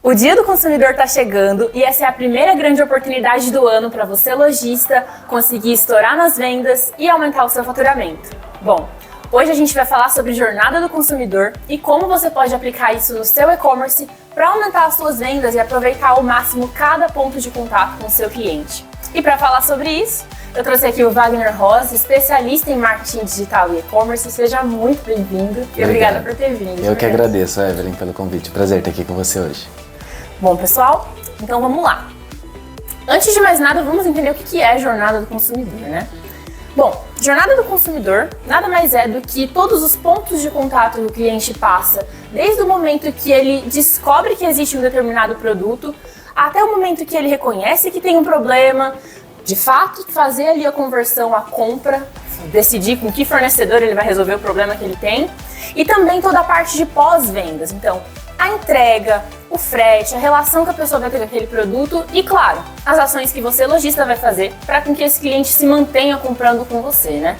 O Dia do Consumidor está chegando e essa é a primeira grande oportunidade do ano para você, lojista, conseguir estourar nas vendas e aumentar o seu faturamento. Bom, hoje a gente vai falar sobre jornada do consumidor e como você pode aplicar isso no seu e-commerce para aumentar as suas vendas e aproveitar ao máximo cada ponto de contato com o seu cliente. E para falar sobre isso, eu trouxe aqui o Wagner Ross, especialista em marketing digital e e-commerce. Seja muito bem-vindo e obrigada por ter vindo. Eu que agradeço, Evelyn, pelo convite. Prazer estar aqui com você hoje. Bom, pessoal, então vamos lá. Antes de mais nada, vamos entender o que é a jornada do consumidor, né? Bom, jornada do consumidor nada mais é do que todos os pontos de contato que o cliente passa, desde o momento que ele descobre que existe um determinado produto, até o momento que ele reconhece que tem um problema, de fato fazer ali a conversão, a compra, decidir com que fornecedor ele vai resolver o problema que ele tem, e também toda a parte de pós-vendas. Então, a entrega, o frete, a relação que a pessoa vai ter com aquele produto e, claro, as ações que você, lojista, vai fazer para que esse cliente se mantenha comprando com você, né?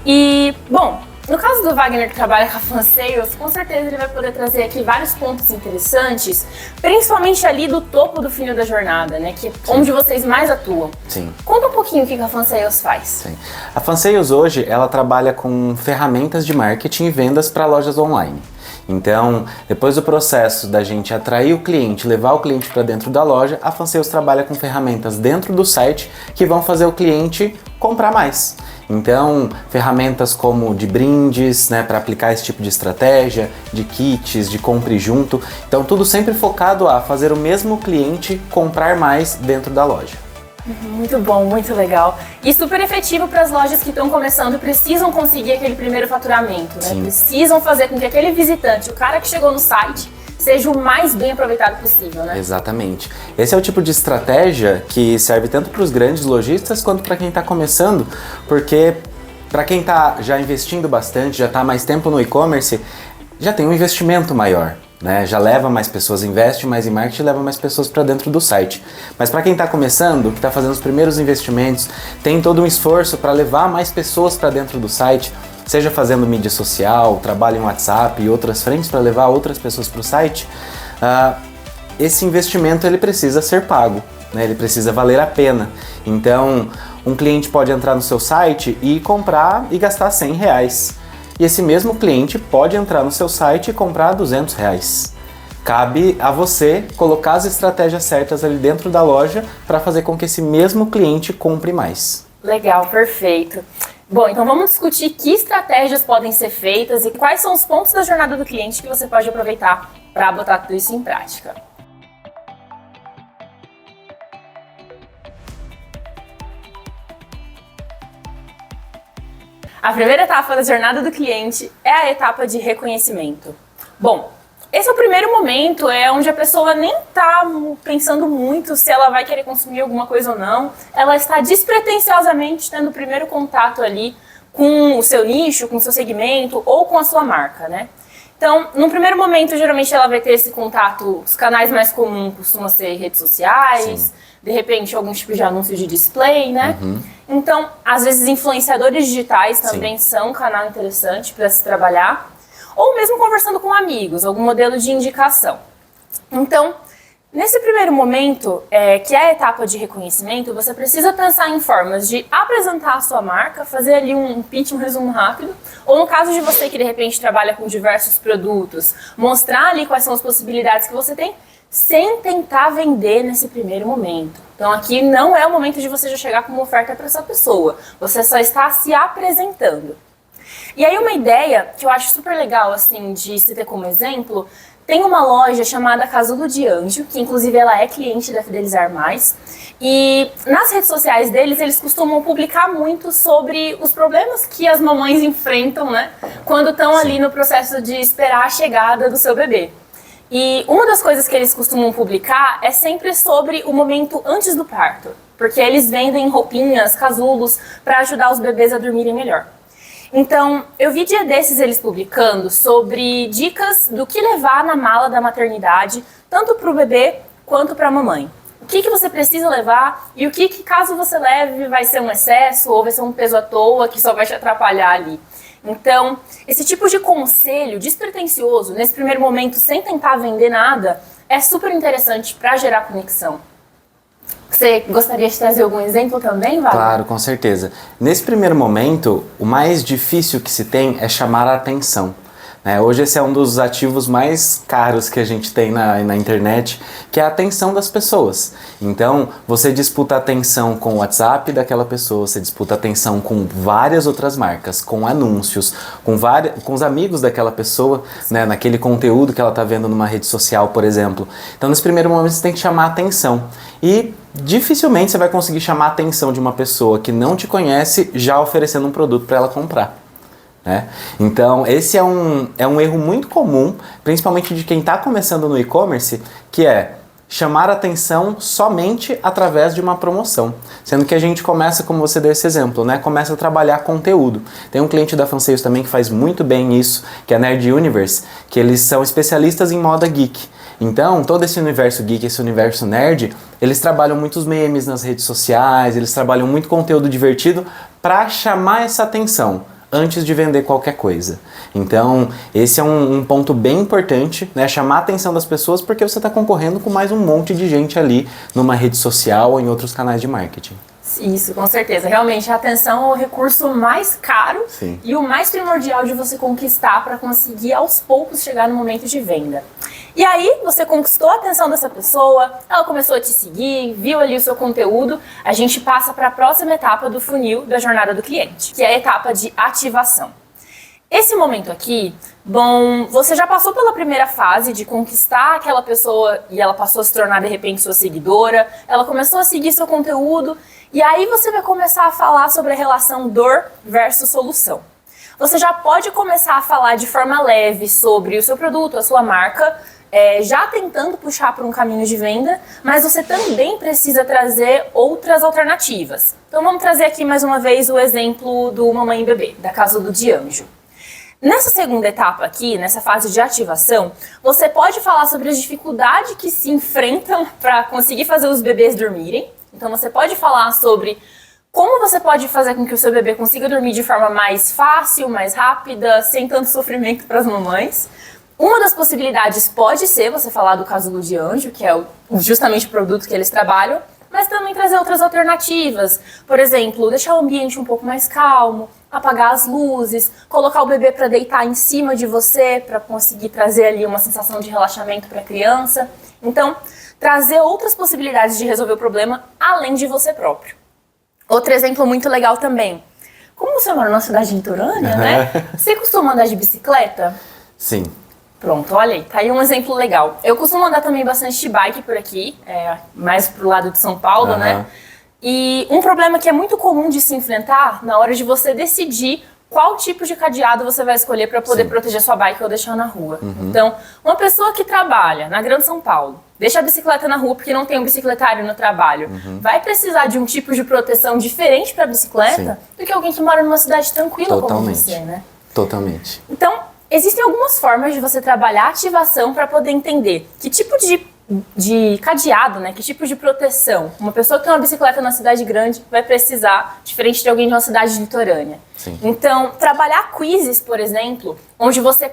E, bom, no caso do Wagner que trabalha com a Fan Sales, com certeza ele vai poder trazer aqui vários pontos interessantes, principalmente ali do topo do funil da jornada, né? Que é onde vocês mais atuam. Sim. Conta um pouquinho o que a Fan Sales faz. Sim. A Fan Sales hoje, ela trabalha com ferramentas de marketing e vendas para lojas online. Então, depois do processo da gente atrair o cliente, levar o cliente para dentro da loja, a Fan Sales trabalha com ferramentas dentro do site que vão fazer o cliente comprar mais. Então, ferramentas como de brindes, né, para aplicar esse tipo de estratégia, de kits, de compre junto. Então, tudo sempre focado a fazer o mesmo cliente comprar mais dentro da loja. Muito bom, muito legal. E super efetivo para as lojas que estão começando, precisam conseguir aquele primeiro faturamento, né? Sim. Precisam fazer com que aquele visitante, o cara que chegou no site, seja o mais bem aproveitado possível, né? Exatamente. Esse é o tipo de estratégia que serve tanto para os grandes lojistas quanto para quem está começando, porque para quem está já investindo bastante, já está há mais tempo no e-commerce, já tem um investimento maior. Né? Já leva mais pessoas, investe mais em marketing e leva mais pessoas para dentro do site. Mas para quem está começando, que está fazendo os primeiros investimentos, tem todo um esforço para levar mais pessoas para dentro do site, seja fazendo mídia social, trabalho em WhatsApp e outras frentes para levar outras pessoas para o site, esse investimento ele precisa ser pago, né? Ele precisa valer a pena. Então, um cliente pode entrar no seu site e comprar e gastar R$100. E esse mesmo cliente pode entrar no seu site e comprar R$200. Cabe a você colocar as estratégias certas ali dentro da loja para fazer com que esse mesmo cliente compre mais. Legal, perfeito. Bom, então vamos discutir que estratégias podem ser feitas e quais são os pontos da jornada do cliente que você pode aproveitar para botar tudo isso em prática. A primeira etapa da jornada do cliente é a etapa de reconhecimento. Bom, esse é o primeiro momento, é onde a pessoa nem está pensando muito se ela vai querer consumir alguma coisa ou não. Ela está despretensiosamente tendo o primeiro contato ali com o seu nicho, com o seu segmento ou com a sua marca, né? Então, no primeiro momento, geralmente ela vai ter esse contato, os canais mais comuns costumam ser redes sociais, sim, de repente algum tipo de anúncio de display, né? Então, às vezes influenciadores digitais também, sim, são um canal interessante para se trabalhar, ou mesmo conversando com amigos, algum modelo de indicação. Então, nesse primeiro momento, que é a etapa de reconhecimento, você precisa pensar em formas de apresentar a sua marca, fazer ali um pitch, um resumo rápido, ou no caso de você que de repente trabalha com diversos produtos, mostrar ali quais são as possibilidades que você tem, sem tentar vender nesse primeiro momento. Então aqui não é o momento de você já chegar com uma oferta para essa pessoa, você só está se apresentando. E aí uma ideia que eu acho super legal assim de se ter como exemplo, tem uma loja chamada Casulo de Anjo, que inclusive ela é cliente da Fidelizar Mais, e nas redes sociais deles eles costumam publicar muito sobre os problemas que as mamães enfrentam, né, quando estão ali no processo de esperar a chegada do seu bebê. E uma das coisas que eles costumam publicar é sempre sobre o momento antes do parto, porque eles vendem roupinhas, casulos, para ajudar os bebês a dormirem melhor. Então, eu vi dia desses eles publicando sobre dicas do que levar na mala da maternidade, tanto para o bebê quanto para a mamãe. O que você precisa levar e o que caso você leve vai ser um excesso ou vai ser um peso à toa que só vai te atrapalhar ali. Então, esse tipo de conselho despretensioso, nesse primeiro momento, sem tentar vender nada, é super interessante para gerar conexão. Você gostaria de trazer algum exemplo também, Wagner? Claro, com certeza. Nesse primeiro momento, o mais difícil que se tem é chamar a atenção. Hoje esse é um dos ativos mais caros que a gente tem na internet, que é a atenção das pessoas. Então, você disputa a atenção com o WhatsApp daquela pessoa, você disputa a atenção com várias outras marcas, com anúncios, com os amigos daquela pessoa, naquele conteúdo que ela está vendo numa rede social, por exemplo. Então, nesse primeiro momento, você tem que chamar a atenção. E dificilmente você vai conseguir chamar a atenção de uma pessoa que não te conhece já oferecendo um produto para ela comprar. Então, esse é um erro muito comum, principalmente de quem está começando no e-commerce, que é chamar a atenção somente através de uma promoção. Sendo que a gente começa, como você deu esse exemplo, começa a trabalhar conteúdo. Tem um cliente da Fansales também que faz muito bem isso, que é a Nerd Universe, que eles são especialistas em moda geek. Então, todo esse universo geek, esse universo nerd, eles trabalham muitos memes nas redes sociais, eles trabalham muito conteúdo divertido para chamar essa atenção antes de vender qualquer coisa. Então, esse é um ponto bem importante, chamar a atenção das pessoas, porque você está concorrendo com mais um monte de gente ali numa rede social ou em outros canais de marketing. Isso, com certeza. Realmente, a atenção é o recurso mais caro e o mais primordial de você conquistar para conseguir, aos poucos, chegar no momento de venda. E aí, você conquistou a atenção dessa pessoa, ela começou a te seguir, viu ali o seu conteúdo, a gente passa para a próxima etapa do funil da jornada do cliente, que é a etapa de ativação. Esse momento aqui, você já passou pela primeira fase de conquistar aquela pessoa e ela passou a se tornar, de repente, sua seguidora, ela começou a seguir seu conteúdo, e aí você vai começar a falar sobre a relação dor versus solução. Você já pode começar a falar de forma leve sobre o seu produto, a sua marca, já tentando puxar para um caminho de venda, mas você também precisa trazer outras alternativas. Então vamos trazer aqui mais uma vez o exemplo do Mamãe e Bebê, da Casa do Dianjo. Nessa segunda etapa aqui, nessa fase de ativação, você pode falar sobre as dificuldades que se enfrentam para conseguir fazer os bebês dormirem. Então você pode falar sobre como você pode fazer com que o seu bebê consiga dormir de forma mais fácil, mais rápida, sem tanto sofrimento para as mamães. Uma das possibilidades pode ser você falar do Casulo de Anjo, que é justamente o produto que eles trabalham, mas também trazer outras alternativas. Por exemplo, deixar o ambiente um pouco mais calmo, apagar as luzes, colocar o bebê para deitar em cima de você, para conseguir trazer ali uma sensação de relaxamento para a criança. Então, trazer outras possibilidades de resolver o problema, além de você próprio. Outro exemplo muito legal também. Como você mora numa cidade litorânea, Você costuma andar de bicicleta? Sim. Pronto, olha aí, tá aí um exemplo legal. Eu costumo andar também bastante de bike por aqui, mais pro lado de São Paulo, E um problema que é muito comum de se enfrentar na hora de você decidir qual tipo de cadeado você vai escolher para poder proteger sua bike ou deixar na rua. Então, uma pessoa que trabalha na Grande São Paulo, deixa a bicicleta na rua porque não tem um bicicletário no trabalho, vai precisar de um tipo de proteção diferente para a bicicleta do que alguém que mora numa cidade tranquila como você, Totalmente. Então, existem algumas formas de você trabalhar a ativação para poder entender que tipo de cadeado, que tipo de proteção uma pessoa que tem uma bicicleta na cidade grande vai precisar, diferente de alguém de uma cidade litorânea. Então, trabalhar quizzes, por exemplo, onde você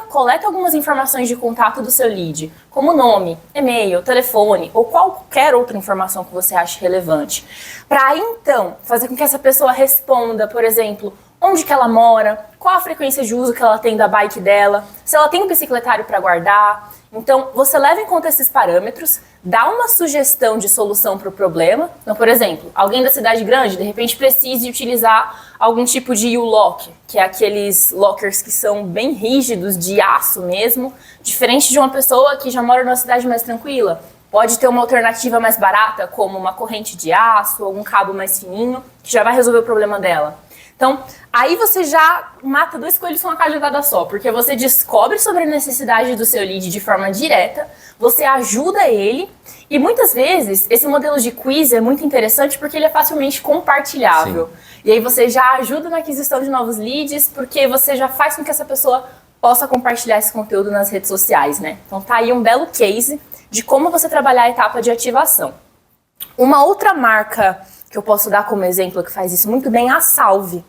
coleta algumas informações de contato do seu lead, como nome, e-mail, telefone ou qualquer outra informação que você ache relevante, para então fazer com que essa pessoa responda, por exemplo, onde que ela mora, qual a frequência de uso que ela tem da bike dela, se ela tem um bicicletário para guardar. Então, você leva em conta esses parâmetros, dá uma sugestão de solução para o problema. Então, por exemplo, alguém da cidade grande, de repente, precise utilizar algum tipo de U-Lock, que é aqueles lockers que são bem rígidos, de aço mesmo, diferente de uma pessoa que já mora numa cidade mais tranquila. Pode ter uma alternativa mais barata, como uma corrente de aço ou um cabo mais fininho, que já vai resolver o problema dela. Então, aí você já mata 2 coelhos com uma cajadada só, porque você descobre sobre a necessidade do seu lead de forma direta, você ajuda ele, e muitas vezes esse modelo de quiz é muito interessante porque ele é facilmente compartilhável. E aí você já ajuda na aquisição de novos leads, porque você já faz com que essa pessoa possa compartilhar esse conteúdo nas redes sociais, Então tá aí um belo case de como você trabalhar a etapa de ativação. Uma outra marca que eu posso dar como exemplo que faz isso muito bem é a Salve.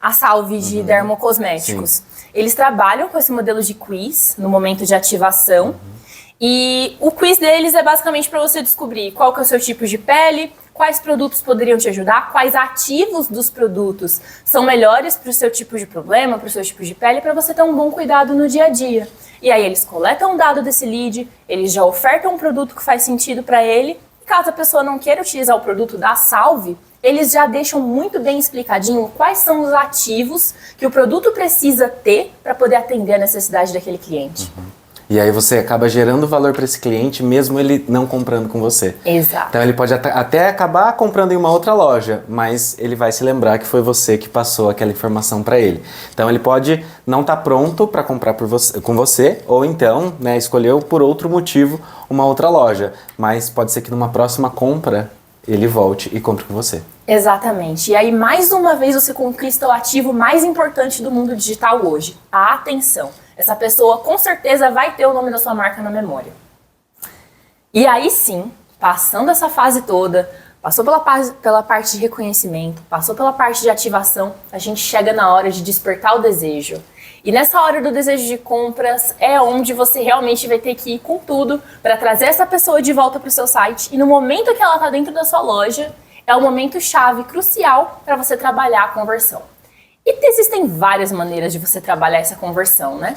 A Salve de dermocosméticos. Eles trabalham com esse modelo de quiz no momento de ativação. E o quiz deles é basicamente para você descobrir qual que é o seu tipo de pele, quais produtos poderiam te ajudar, quais ativos dos produtos são melhores para o seu tipo de problema, para o seu tipo de pele, para você ter um bom cuidado no dia a dia. E aí eles coletam o dado desse lead, eles já ofertam um produto que faz sentido para ele, e caso a pessoa não queira utilizar o produto da Salve, eles já deixam muito bem explicadinho quais são os ativos que o produto precisa ter para poder atender a necessidade daquele cliente. E aí você acaba gerando valor para esse cliente, mesmo ele não comprando com você. Exato. Então ele pode até acabar comprando em uma outra loja, mas ele vai se lembrar que foi você que passou aquela informação para ele. Então ele pode não estar pronto para comprar com você, ou então, né, escolheu por outro motivo uma outra loja. Mas pode ser que numa próxima compra ele volte e compre com você. Exatamente. E aí, mais uma vez, você conquista o ativo mais importante do mundo digital hoje, a atenção. Essa pessoa, com certeza, vai ter o nome da sua marca na memória. E aí sim, passando essa fase toda, passou pela parte de reconhecimento, passou pela parte de ativação, a gente chega na hora de despertar o desejo. E nessa hora do desejo de compras é onde você realmente vai ter que ir com tudo para trazer essa pessoa de volta para o seu site. E no momento que ela está dentro da sua loja, é o momento chave, crucial para você trabalhar a conversão. E existem várias maneiras de você trabalhar essa conversão, né?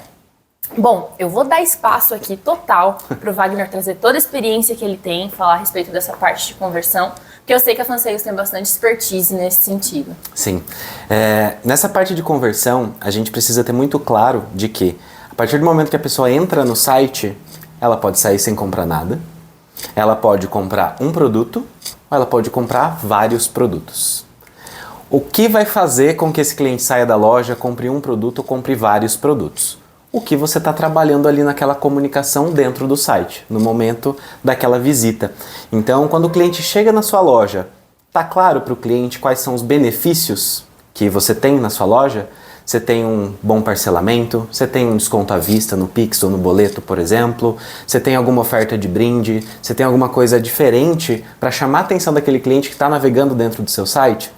Bom, eu vou dar espaço aqui total para o Wagner trazer toda a experiência que ele tem, falar a respeito dessa parte de conversão, porque eu sei que a FanSales tem bastante expertise nesse sentido. Sim. Nessa parte de conversão, a gente precisa ter muito claro de que, a partir do momento que a pessoa entra no site, ela pode sair sem comprar nada, ela pode comprar um produto, ou ela pode comprar vários produtos. O que vai fazer com que esse cliente saia da loja, compre um produto ou compre vários produtos? O que você está trabalhando ali naquela comunicação dentro do site, no momento daquela visita. Então, quando o cliente chega na sua loja, está claro para o cliente quais são os benefícios que você tem na sua loja? Você tem um bom parcelamento, você tem um desconto à vista no Pix ou no boleto, por exemplo, você tem alguma oferta de brinde, você tem alguma coisa diferente para chamar a atenção daquele cliente que está navegando dentro do seu site?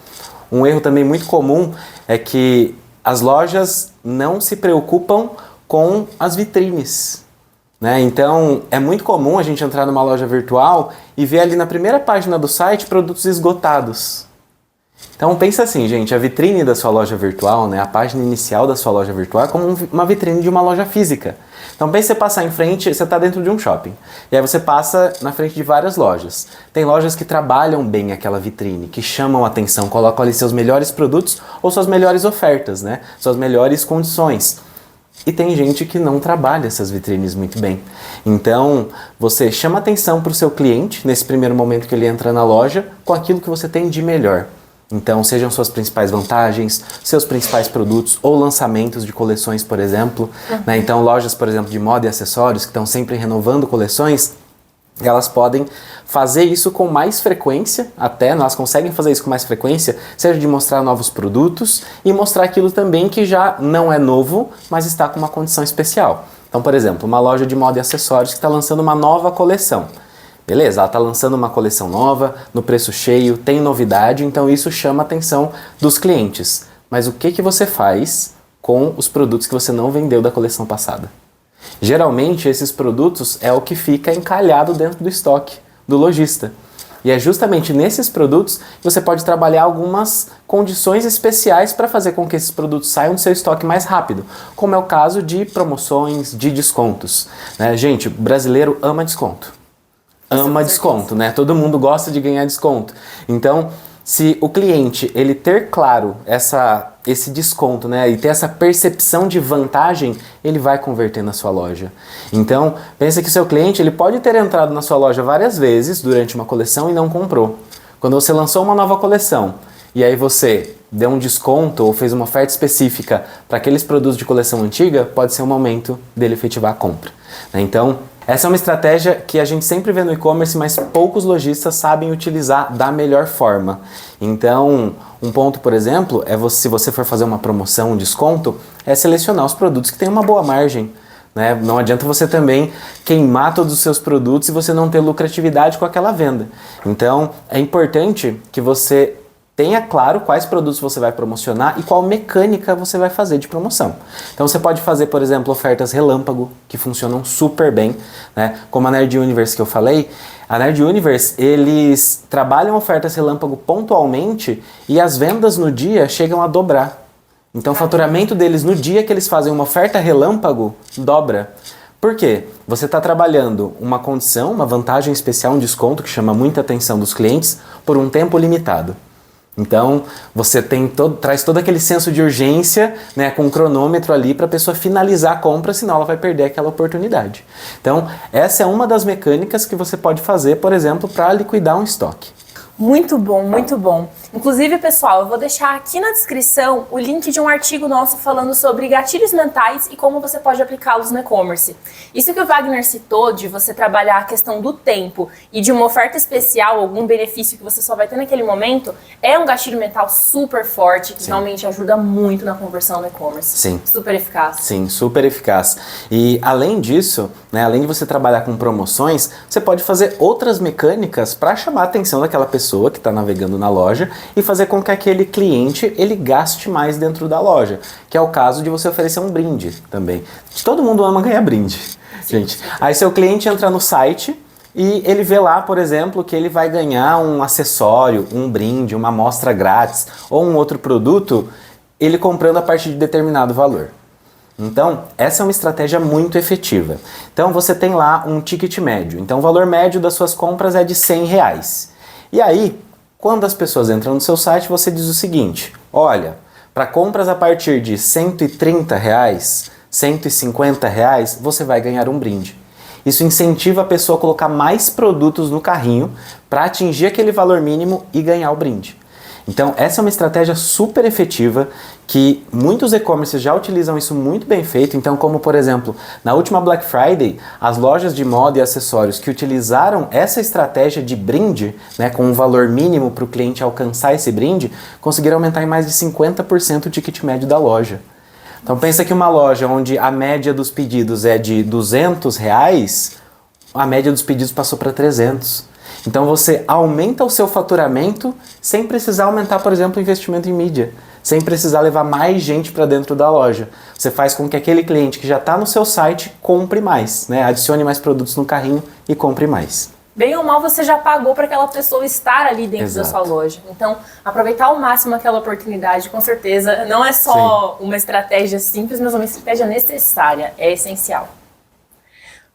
Um erro também muito comum é que as lojas não se preocupam com as vitrines, né? Então é muito comum a gente entrar numa loja virtual e ver ali na primeira página do site produtos esgotados. Então pensa assim, gente, a vitrine da sua loja virtual, né, a página inicial da sua loja virtual é como uma vitrine de uma loja física. Então pensa você passar em frente, você está dentro de um shopping, e aí você passa na frente de várias lojas. Tem lojas que trabalham bem aquela vitrine, que chamam a atenção, colocam ali seus melhores produtos ou suas melhores ofertas, né, suas melhores condições. E tem gente que não trabalha essas vitrines muito bem. Então, você chama atenção para o seu cliente, nesse primeiro momento que ele entra na loja, com aquilo que você tem de melhor. Então, sejam suas principais vantagens, seus principais produtos ou lançamentos de coleções, por exemplo. Né? Então, lojas, por exemplo, de moda e acessórios, que estão sempre renovando coleções, elas podem fazer isso com mais frequência, até nós conseguem fazer isso com mais frequência, seja de mostrar novos produtos e mostrar aquilo também que já não é novo, mas está com uma condição especial. Então, por exemplo, uma loja de moda e acessórios que está lançando uma nova coleção. Beleza, ela está lançando uma coleção nova, no preço cheio, tem novidade, então isso chama a atenção dos clientes. Mas o que você faz com os produtos que você não vendeu da coleção passada? Geralmente esses produtos é o que fica encalhado dentro do estoque do lojista. E é justamente nesses produtos que você pode trabalhar algumas condições especiais para fazer com que esses produtos saiam do seu estoque mais rápido, como é o caso de promoções, de descontos. Né? Gente, o brasileiro ama desconto. Ama desconto, né? Todo mundo gosta de ganhar desconto. Então, se o cliente ele ter claro esse desconto, né, e ter essa percepção de vantagem, ele vai converter na sua loja. Então, pensa que o seu cliente ele pode ter entrado na sua loja várias vezes durante uma coleção e não comprou. Quando você lançou uma nova coleção e aí você deu um desconto ou fez uma oferta específica para aqueles produtos de coleção antiga, pode ser o momento dele efetivar a compra. Então, essa é uma estratégia que a gente sempre vê no e-commerce, mas poucos lojistas sabem utilizar da melhor forma. Então, um ponto, por exemplo, se você for fazer uma promoção, um desconto, é selecionar os produtos que têm uma boa margem. Né? Não adianta você também queimar todos os seus produtos e você não ter lucratividade com aquela venda. Então, é importante que você tenha claro quais produtos você vai promocionar e qual mecânica você vai fazer de promoção. Então você pode fazer, por exemplo, ofertas relâmpago, que funcionam super bem, né? Como a Nerd Universe que eu falei, a Nerd Universe, eles trabalham ofertas relâmpago pontualmente e as vendas no dia chegam a dobrar. Então o faturamento deles no dia que eles fazem uma oferta relâmpago, dobra. Por quê? Você está trabalhando uma condição, uma vantagem especial, um desconto que chama muita atenção dos clientes por um tempo limitado. Então, você traz todo aquele senso de urgência, né, com um cronômetro ali para a pessoa finalizar a compra, senão ela vai perder aquela oportunidade. Então, essa é uma das mecânicas que você pode fazer, por exemplo, para liquidar um estoque. Muito bom, muito bom. Inclusive, pessoal, eu vou deixar aqui na descrição o link de um artigo nosso falando sobre gatilhos mentais e como você pode aplicá-los no e-commerce. Isso que o Wagner citou, de você trabalhar a questão do tempo e de uma oferta especial, algum benefício que você só vai ter naquele momento, é um gatilho mental super forte, que realmente ajuda muito na conversão no e-commerce. Sim. Super eficaz. Sim, super eficaz. E além disso, né, além de você trabalhar com promoções, você pode fazer outras mecânicas para chamar a atenção daquela pessoa que está navegando na loja e fazer com que aquele cliente ele gaste mais dentro da loja, que é o caso de você oferecer um brinde também. Todo mundo ama ganhar brinde, gente. Aí seu cliente entra no site e ele vê lá, por exemplo, que ele vai ganhar um acessório, um brinde, uma amostra grátis ou um outro produto, ele comprando a partir de determinado valor. Então, essa é uma estratégia muito efetiva. Então, você tem lá um ticket médio. Então, o valor médio das suas compras é de R$100. E aí, quando as pessoas entram no seu site, você diz o seguinte: olha, para compras a partir de R$130, R$150, você vai ganhar um brinde. Isso incentiva a pessoa a colocar mais produtos no carrinho para atingir aquele valor mínimo e ganhar o brinde. Então, essa é uma estratégia super efetiva que muitos e-commerces já utilizam isso muito bem feito. Então, como por exemplo, na última Black Friday, as lojas de moda e acessórios que utilizaram essa estratégia de brinde, né, com um valor mínimo para o cliente alcançar esse brinde, conseguiram aumentar em mais de 50% o ticket médio da loja. Então, pensa que uma loja onde a média dos pedidos é de R$200, a média dos pedidos passou para 300. Então você aumenta o seu faturamento sem precisar aumentar, por exemplo, o investimento em mídia, sem precisar levar mais gente para dentro da loja. Você faz com que aquele cliente que já está no seu site compre mais, né? Adicione mais produtos no carrinho e compre mais. Bem ou mal, você já pagou para aquela pessoa estar ali dentro da sua loja. Então, aproveitar ao máximo aquela oportunidade, com certeza, não é só uma estratégia simples, mas uma estratégia necessária, é essencial.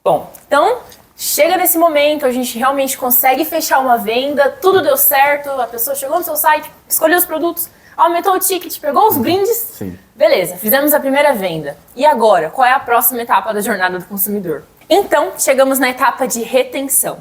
Bom, então, chega nesse momento, a gente realmente consegue fechar uma venda, tudo deu certo, a pessoa chegou no seu site, escolheu os produtos, aumentou o ticket, pegou os brindes. Sim. Beleza, fizemos a primeira venda. E agora, qual é a próxima etapa da jornada do consumidor? Então, chegamos na etapa de retenção.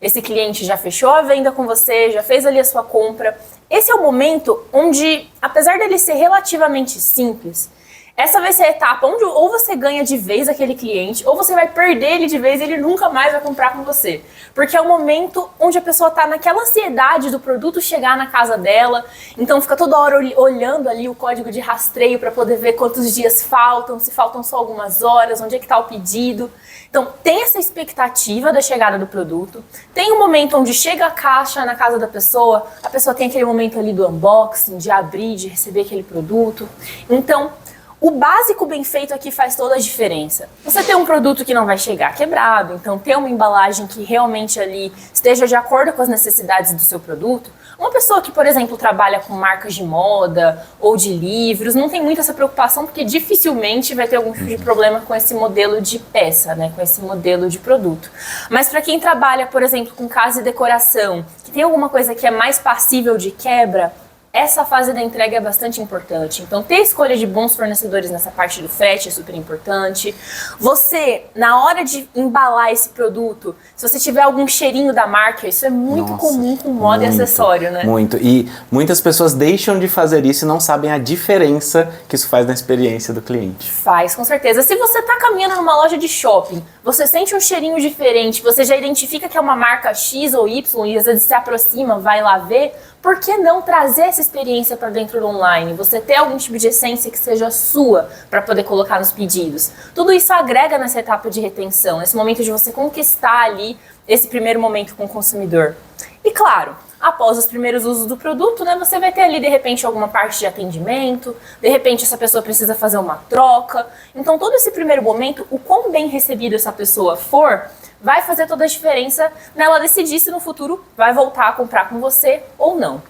Esse cliente já fechou a venda com você, já fez ali a sua compra. Esse é o momento onde, apesar dele ser relativamente simples, essa vai ser a etapa onde ou você ganha de vez aquele cliente, ou você vai perder ele de vez e ele nunca mais vai comprar com você. Porque é o momento onde a pessoa está naquela ansiedade do produto chegar na casa dela, então fica toda hora olhando ali o código de rastreio para poder ver quantos dias faltam, se faltam só algumas horas, onde é que está o pedido. Então tem essa expectativa da chegada do produto, tem um momento onde chega a caixa na casa da pessoa, a pessoa tem aquele momento ali do unboxing, de abrir, de receber aquele produto. Então, o básico bem feito aqui faz toda a diferença. Você tem um produto que não vai chegar quebrado, então ter uma embalagem que realmente ali esteja de acordo com as necessidades do seu produto. Uma pessoa que, por exemplo, trabalha com marcas de moda ou de livros, não tem muito essa preocupação porque dificilmente vai ter algum tipo de problema com esse modelo de peça, né? Com esse modelo de produto. Mas para quem trabalha, por exemplo, com casa e decoração, que tem alguma coisa que é mais passível de quebra, essa fase da entrega é bastante importante. Então, ter escolha de bons fornecedores nessa parte do frete é super importante. Você, na hora de embalar esse produto, se você tiver algum cheirinho da marca, isso é muito comum com moda e acessório, né? Muito. E muitas pessoas deixam de fazer isso e não sabem a diferença que isso faz na experiência do cliente. Faz, com certeza. Se você está caminhando numa loja de shopping, você sente um cheirinho diferente, você já identifica que é uma marca X ou Y e às vezes se aproxima, vai lá ver, por que não trazer essa experiência para dentro do online? Você ter algum tipo de essência que seja sua para poder colocar nos pedidos. Tudo isso agrega nessa etapa de retenção, nesse momento de você conquistar ali esse primeiro momento com o consumidor. E claro, após os primeiros usos do produto, né, você vai ter ali de repente alguma parte de atendimento, de repente essa pessoa precisa fazer uma troca. Então todo esse primeiro momento, o quão bem recebido essa pessoa for, vai fazer toda a diferença nela decidir se no futuro vai voltar a comprar com você ou não.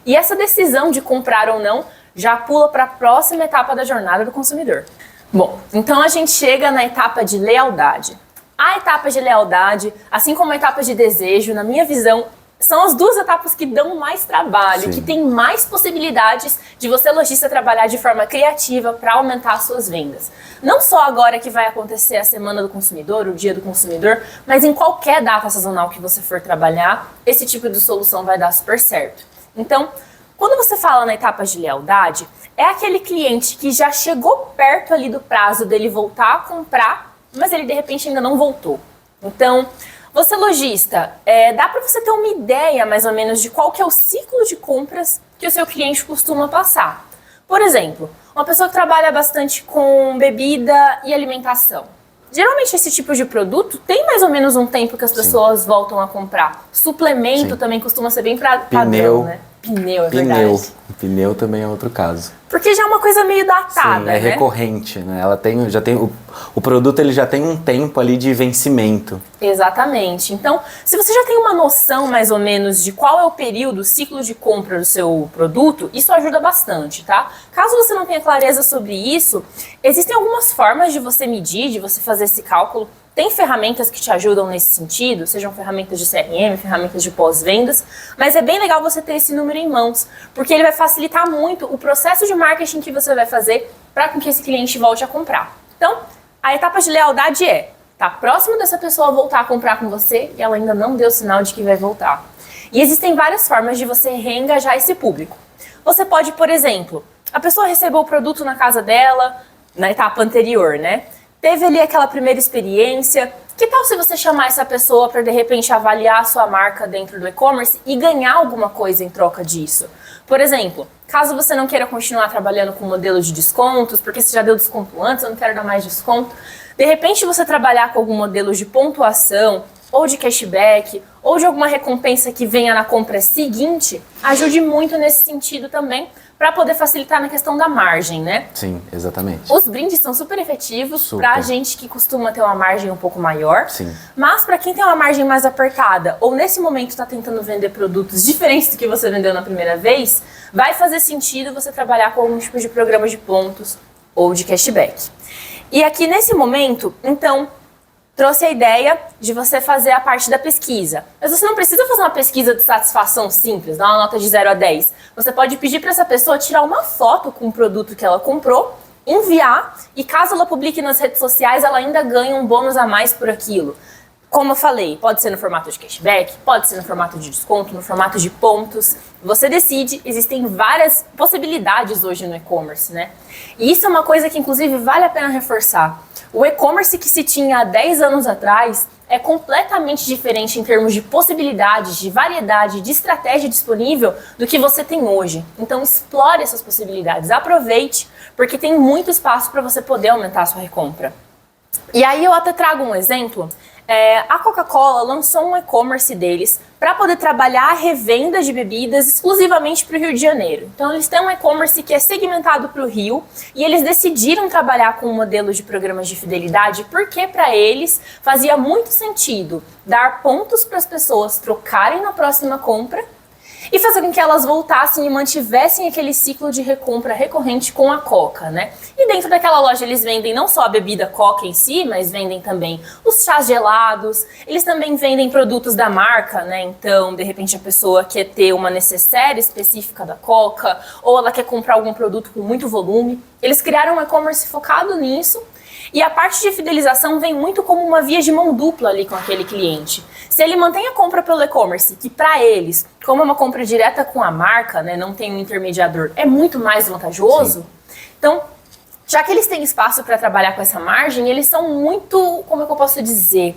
E essa decisão de comprar ou não já pula para a próxima etapa da jornada do consumidor. Bom, então a gente chega na etapa de lealdade. A etapa de lealdade, assim como a etapa de desejo, na minha visão, são as duas etapas que dão mais trabalho, Sim. que tem mais possibilidades de você, lojista, trabalhar de forma criativa para aumentar as suas vendas. Não só agora que vai acontecer a Semana do Consumidor, o Dia do Consumidor, mas em qualquer data sazonal que você for trabalhar, esse tipo de solução vai dar super certo. Então, quando você fala na etapa de lealdade, é aquele cliente que já chegou perto ali do prazo dele voltar a comprar, mas ele de repente ainda não voltou. Então, você lojista, dá para você ter uma ideia mais ou menos de qual que é o ciclo de compras que o seu cliente costuma passar. Por exemplo, uma pessoa que trabalha bastante com bebida e alimentação. Geralmente esse tipo de produto tem mais ou menos um tempo que as pessoas voltam a comprar. Suplemento também costuma ser bem padrão, né? Pneu, é verdade. Pneu também é outro caso. Porque já é uma coisa meio datada, Sim, é recorrente, né? Ela já tem o produto, ele já tem um tempo ali de vencimento. Exatamente. Então, se você já tem uma noção mais ou menos de qual é o período, o ciclo de compra do seu produto, isso ajuda bastante, tá? Caso você não tenha clareza sobre isso, existem algumas formas de você medir, de você fazer esse cálculo. Tem ferramentas que te ajudam nesse sentido, sejam ferramentas de CRM, ferramentas de pós-vendas, mas é bem legal você ter esse número em mãos, porque ele vai facilitar muito o processo de marketing que você vai fazer para que esse cliente volte a comprar. Então, a etapa de lealdade tá próximo dessa pessoa voltar a comprar com você e ela ainda não deu sinal de que vai voltar. E existem várias formas de você reengajar esse público. Você pode, por exemplo, a pessoa recebeu o produto na casa dela, na etapa anterior, né? Teve ali aquela primeira experiência. Que tal se você chamar essa pessoa para de repente avaliar a sua marca dentro do e-commerce e ganhar alguma coisa em troca disso? Por exemplo, caso você não queira continuar trabalhando com modelo de descontos, porque você já deu desconto antes, eu não quero dar mais desconto. De repente você trabalhar com algum modelo de pontuação, ou de cashback, ou de alguma recompensa que venha na compra seguinte, ajude muito nesse sentido também, para poder facilitar na questão da margem, né? Sim, exatamente. Os brindes são super efetivos pra gente que costuma ter uma margem um pouco maior. Sim. Mas para quem tem uma margem mais apertada ou nesse momento está tentando vender produtos diferentes do que você vendeu na primeira vez, vai fazer sentido você trabalhar com algum tipo de programa de pontos ou de cashback. E aqui nesse momento, então, trouxe a ideia de você fazer a parte da pesquisa. Mas você não precisa fazer uma pesquisa de satisfação simples, dar uma nota de 0 a 10. Você pode pedir para essa pessoa tirar uma foto com o produto que ela comprou, enviar, e caso ela publique nas redes sociais, ela ainda ganha um bônus a mais por aquilo. Como eu falei, pode ser no formato de cashback, pode ser no formato de desconto, no formato de pontos. Você decide, existem várias possibilidades hoje no e-commerce, né? E isso é uma coisa que, inclusive, vale a pena reforçar. O e-commerce que se tinha há 10 anos atrás é completamente diferente em termos de possibilidades, de variedade, de estratégia disponível do que você tem hoje. Então explore essas possibilidades, aproveite, porque tem muito espaço para você poder aumentar a sua recompra. E aí eu até trago um exemplo. A Coca-Cola lançou um e-commerce deles para poder trabalhar a revenda de bebidas exclusivamente para o Rio de Janeiro. Então eles têm um e-commerce que é segmentado para o Rio e eles decidiram trabalhar com um modelo de programas de fidelidade porque para eles fazia muito sentido dar pontos para as pessoas trocarem na próxima compra e fazer com que elas voltassem e mantivessem aquele ciclo de recompra recorrente com a Coca, né? E dentro daquela loja eles vendem não só a bebida Coca em si, mas vendem também os chás gelados, eles também vendem produtos da marca, né? Então, de repente a pessoa quer ter uma necessaire específica da Coca, ou ela quer comprar algum produto com muito volume. Eles criaram um e-commerce focado nisso. E a parte de fidelização vem muito como uma via de mão dupla ali com aquele cliente. Se ele mantém a compra pelo e-commerce, que para eles, como é uma compra direta com a marca, né, não tem um intermediador, é muito mais vantajoso. Sim. Então, já que eles têm espaço para trabalhar com essa margem, eles são muito, como é que eu posso dizer,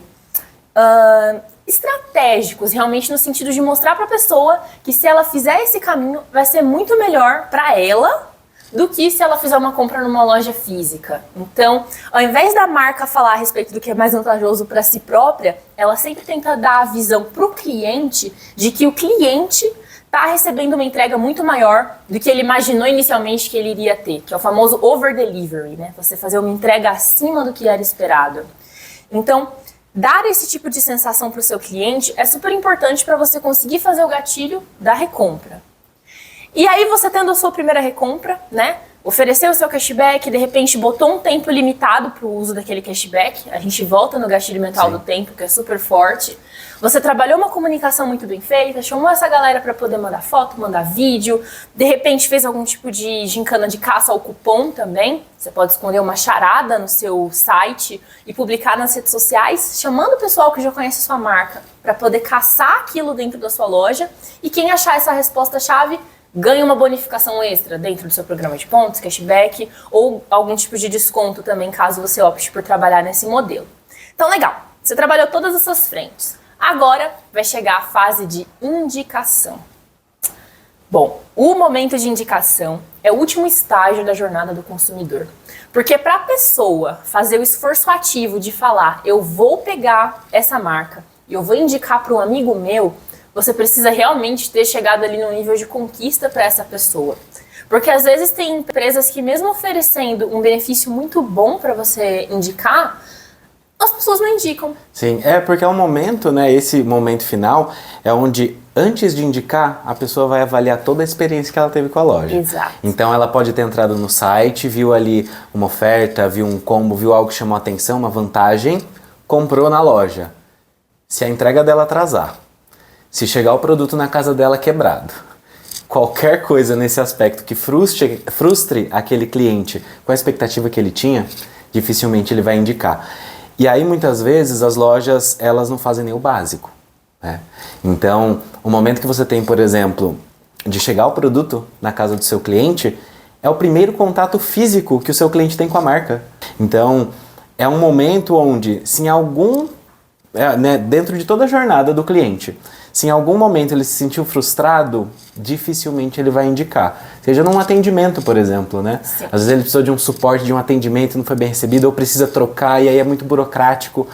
estratégicos, realmente no sentido de mostrar para a pessoa que se ela fizer esse caminho, vai ser muito melhor para ela do que se ela fizer uma compra numa loja física. Então, ao invés da marca falar a respeito do que é mais vantajoso para si própria, ela sempre tenta dar a visão para o cliente de que o cliente está recebendo uma entrega muito maior do que ele imaginou inicialmente que ele iria ter, que é o famoso over-delivery, né? Você fazer uma entrega acima do que era esperado. Então, dar esse tipo de sensação para o seu cliente é super importante para você conseguir fazer o gatilho da recompra. E aí você tendo a sua primeira recompra, né? Ofereceu o seu cashback, de repente botou um tempo limitado para o uso daquele cashback. A gente volta no gatilho mental do tempo, que é super forte. Você trabalhou uma comunicação muito bem feita, chamou essa galera para poder mandar foto, mandar vídeo. De repente fez algum tipo de gincana de caça ao cupom também. Você pode esconder uma charada no seu site e publicar nas redes sociais, chamando o pessoal que já conhece a sua marca para poder caçar aquilo dentro da sua loja. E quem achar essa resposta-chave ganha uma bonificação extra dentro do seu programa de pontos, cashback ou algum tipo de desconto também, caso você opte por trabalhar nesse modelo. Então, legal, você trabalhou todas essas frentes. Agora vai chegar a fase de indicação. Bom, o momento de indicação é o último estágio da jornada do consumidor. Porque para a pessoa fazer o esforço ativo de falar, eu vou pegar essa marca e eu vou indicar para um amigo meu, você precisa realmente ter chegado ali no nível de conquista para essa pessoa. Porque às vezes tem empresas que mesmo oferecendo um benefício muito bom para você indicar, as pessoas não indicam. Sim, porque é um momento, né, esse momento final, é onde antes de indicar, a pessoa vai avaliar toda a experiência que ela teve com a loja. Exato. Então ela pode ter entrado no site, viu ali uma oferta, viu um combo, viu algo que chamou a atenção, uma vantagem, comprou na loja. Se a entrega dela atrasar, se chegar o produto na casa dela quebrado, qualquer coisa nesse aspecto que frustre aquele cliente com a expectativa que ele tinha, dificilmente ele vai indicar. E aí muitas vezes as lojas elas não fazem nem o básico, né? Então o momento que você tem, por exemplo, de chegar o produto na casa do seu cliente é o primeiro contato físico que o seu cliente tem com a marca. Então é um momento onde se em algum dentro de toda a jornada do cliente, se em algum momento ele se sentiu frustrado, dificilmente ele vai indicar. Seja num atendimento, por exemplo, né? Sim. Às vezes ele precisou de um suporte, de um atendimento, não foi bem recebido, ou precisa trocar, e aí é muito burocrático.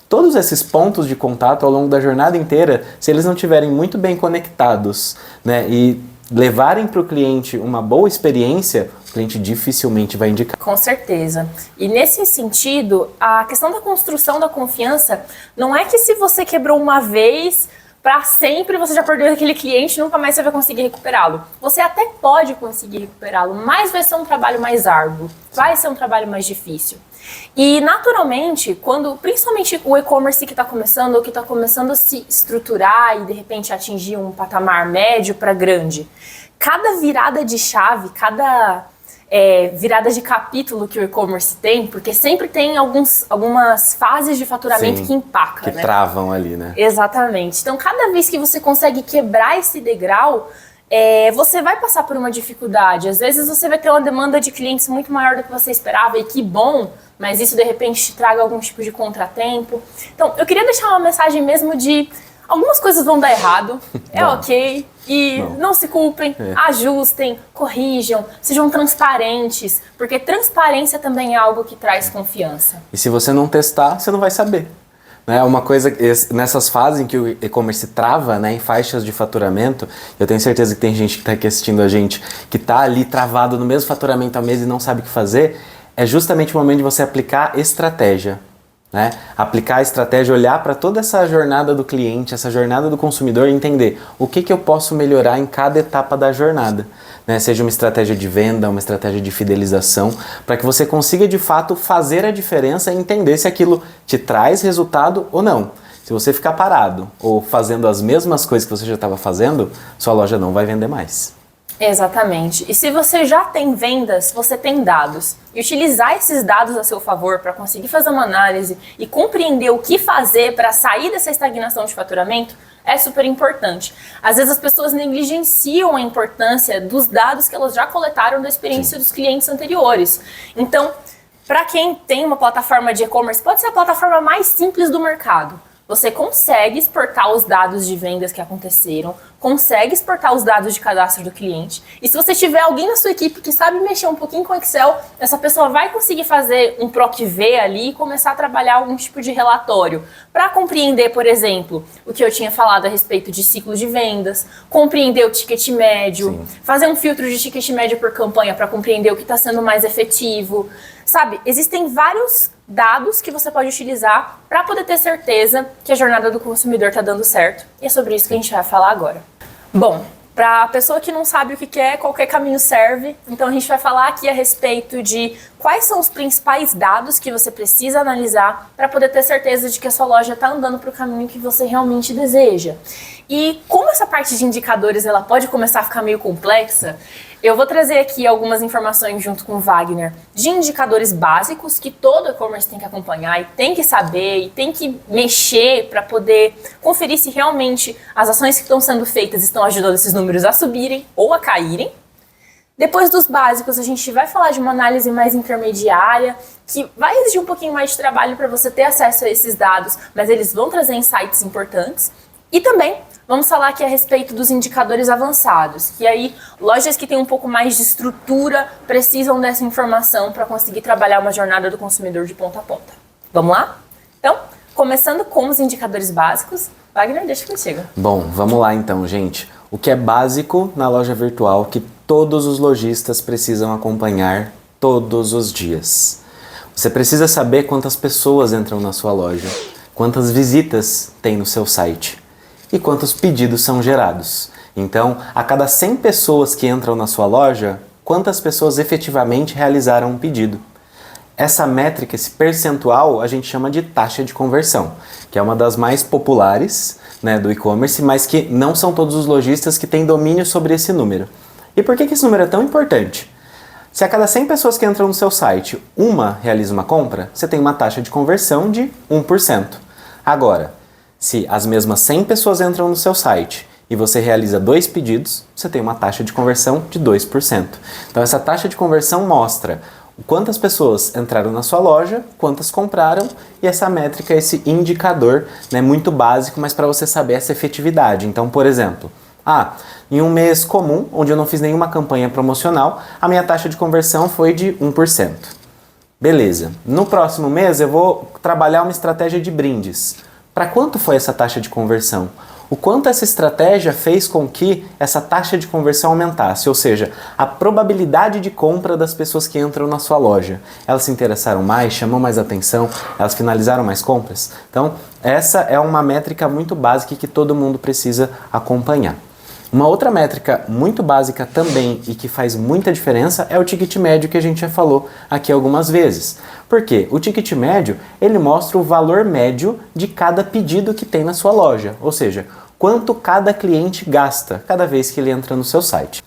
Todos esses pontos de contato ao longo da jornada inteira, se eles não estiverem muito bem conectados, né, e levarem para o cliente uma boa experiência, o cliente dificilmente vai indicar. Com certeza. E nesse sentido, a questão da construção da confiança não é que se você quebrou uma vez, para sempre você já perdeu aquele cliente e nunca mais você vai conseguir recuperá-lo. Você até pode conseguir recuperá-lo, mas vai ser um trabalho mais árduo, vai ser um trabalho mais difícil. E naturalmente, quando principalmente o e-commerce que está começando ou que está começando a se estruturar e de repente atingir um patamar médio para grande, cada virada de chave, cada virada de capítulo que o e-commerce tem, porque sempre tem algumas fases de faturamento, sim, que impactam, que travam ali, né? Exatamente. Então, cada vez que você consegue quebrar esse degrau, você vai passar por uma dificuldade. Às vezes você vai ter uma demanda de clientes muito maior do que você esperava, e que bom, mas isso de repente te traga algum tipo de contratempo. Então, eu queria deixar uma mensagem mesmo de algumas coisas vão dar errado, ok, e não se culpem, ajustem, corrijam, sejam transparentes, porque transparência também é algo que traz confiança. E se você não testar, você não vai saber. Né? Uma coisa, nessas fases em que o e-commerce trava, né, em faixas de faturamento, eu tenho certeza que tem gente que está aqui assistindo a gente que está ali travado no mesmo faturamento há mês e não sabe o que fazer, é justamente o momento de você aplicar estratégia. Né? Aplicar a estratégia, olhar para toda essa jornada do cliente, essa jornada do consumidor e entender o que eu posso melhorar em cada etapa da jornada. Né? Seja uma estratégia de venda, uma estratégia de fidelização, para que você consiga de fato fazer a diferença e entender se aquilo te traz resultado ou não. Se você ficar parado ou fazendo as mesmas coisas que você já estava fazendo, sua loja não vai vender mais. Exatamente. E se você já tem vendas, você tem dados. E utilizar esses dados a seu favor para conseguir fazer uma análise e compreender o que fazer para sair dessa estagnação de faturamento é super importante. Às vezes as pessoas negligenciam a importância dos dados que elas já coletaram da experiência, sim, dos clientes anteriores. Então, para quem tem uma plataforma de e-commerce, pode ser a plataforma mais simples do mercado. você consegue exportar os dados de vendas que aconteceram, consegue exportar os dados de cadastro do cliente. E se você tiver alguém na sua equipe que sabe mexer um pouquinho com Excel, essa pessoa vai conseguir fazer um PROC-V ali e começar a trabalhar algum tipo de relatório para compreender, por exemplo, o que eu tinha falado a respeito de ciclo de vendas, compreender o ticket médio, fazer um filtro de ticket médio por campanha para compreender o que está sendo mais efetivo. Sabe, existem vários dados que você pode utilizar para poder ter certeza que a jornada do consumidor está dando certo. E é sobre isso que a gente vai falar agora. Bom, para a pessoa que não sabe o que quer, qualquer caminho serve. Então a gente vai falar aqui a respeito de quais são os principais dados que você precisa analisar para poder ter certeza de que a sua loja está andando para o caminho que você realmente deseja. E como essa parte de indicadores ela pode começar a ficar meio complexa, eu vou trazer aqui algumas informações junto com o Wagner de indicadores básicos que todo e-commerce tem que acompanhar e tem que saber e tem que mexer para poder conferir se realmente as ações que estão sendo feitas estão ajudando esses números a subirem ou a caírem. Depois dos básicos, a gente vai falar de uma análise mais intermediária, que vai exigir um pouquinho mais de trabalho para você ter acesso a esses dados, mas eles vão trazer insights importantes. E também vamos falar aqui a respeito dos indicadores avançados, que aí lojas que têm um pouco mais de estrutura precisam dessa informação para conseguir trabalhar uma jornada do consumidor de ponta a ponta. Vamos lá? Então, começando com os indicadores básicos, Wagner, deixa contigo. Bom, vamos lá então, gente. O que é básico na loja virtual que todos os lojistas precisam acompanhar todos os dias. Você precisa saber quantas pessoas entram na sua loja, quantas visitas tem no seu site e quantos pedidos são gerados. Então, a cada 100 pessoas que entram na sua loja, quantas pessoas efetivamente realizaram um pedido? Essa métrica, esse percentual, a gente chama de taxa de conversão, que é uma das mais populares, né, do e-commerce, mas que não são todos os lojistas que têm domínio sobre esse número. E por que esse número é tão importante? Se a cada 100 pessoas que entram no seu site, uma realiza uma compra, você tem uma taxa de conversão de 1%. Agora, se as mesmas 100 pessoas entram no seu site e você realiza 2 pedidos, você tem uma taxa de conversão de 2%. Então essa taxa de conversão mostra quantas pessoas entraram na sua loja, quantas compraram, e essa métrica, esse indicador, né, muito básico, mas para você saber essa efetividade. Então, por exemplo, em um mês comum, onde eu não fiz nenhuma campanha promocional, a minha taxa de conversão foi de 1%. Beleza. No próximo mês eu vou trabalhar uma estratégia de brindes. Para quanto foi essa taxa de conversão? O quanto essa estratégia fez com que essa taxa de conversão aumentasse, ou seja, a probabilidade de compra das pessoas que entram na sua loja. Elas se interessaram mais, chamam mais atenção, elas finalizaram mais compras? Então, essa é uma métrica muito básica que todo mundo precisa acompanhar. Uma outra métrica muito básica também e que faz muita diferença é o ticket médio que a gente já falou aqui algumas vezes. Por quê? O ticket médio, ele mostra o valor médio de cada pedido que tem na sua loja, ou seja, quanto cada cliente gasta cada vez que ele entra no seu site.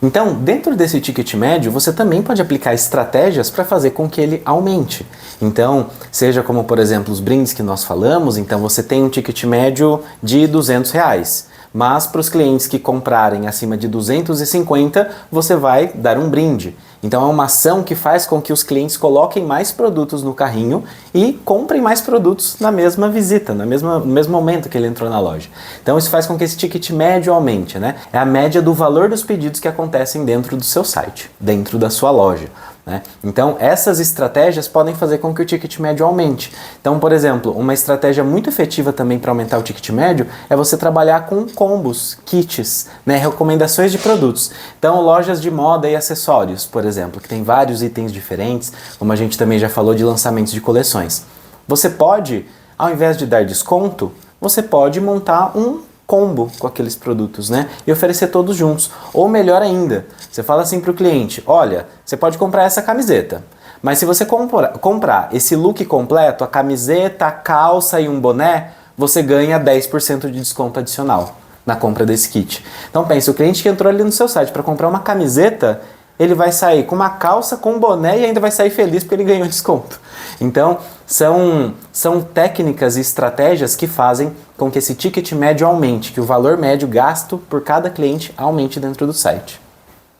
Então, dentro desse ticket médio, você também pode aplicar estratégias para fazer com que ele aumente. Então, seja como, por exemplo, os brindes que nós falamos, então você tem um ticket médio de R$200. Mas para os clientes que comprarem acima de 250, você vai dar um brinde. Então é uma ação que faz com que os clientes coloquem mais produtos no carrinho e comprem mais produtos na mesma visita, no mesmo momento que ele entrou na loja. Então isso faz com que esse ticket médio aumente, né? É a média do valor dos pedidos que acontecem dentro do seu site, dentro da sua loja, né? Então essas estratégias podem fazer com que o ticket médio aumente. Então, por exemplo, uma estratégia muito efetiva também para aumentar o ticket médio é você trabalhar com combos, kits, né? Recomendações de produtos. Então, lojas de moda e acessórios, por exemplo, que tem vários itens diferentes, como a gente também já falou de lançamentos de coleções. Você pode, ao invés de dar desconto, você pode montar um combo com aqueles produtos, né? E oferecer todos juntos. Ou melhor ainda, você fala assim para o cliente, olha, você pode comprar essa camiseta, mas se você comprar esse look completo, a camiseta, a calça e um boné, você ganha 10% de desconto adicional na compra desse kit. Então pensa, o cliente que entrou ali no seu site para comprar uma camiseta, ele vai sair com uma calça, com um boné e ainda vai sair feliz porque ele ganhou desconto. Então, são técnicas e estratégias que fazem com que esse ticket médio aumente, que o valor médio gasto por cada cliente aumente dentro do site.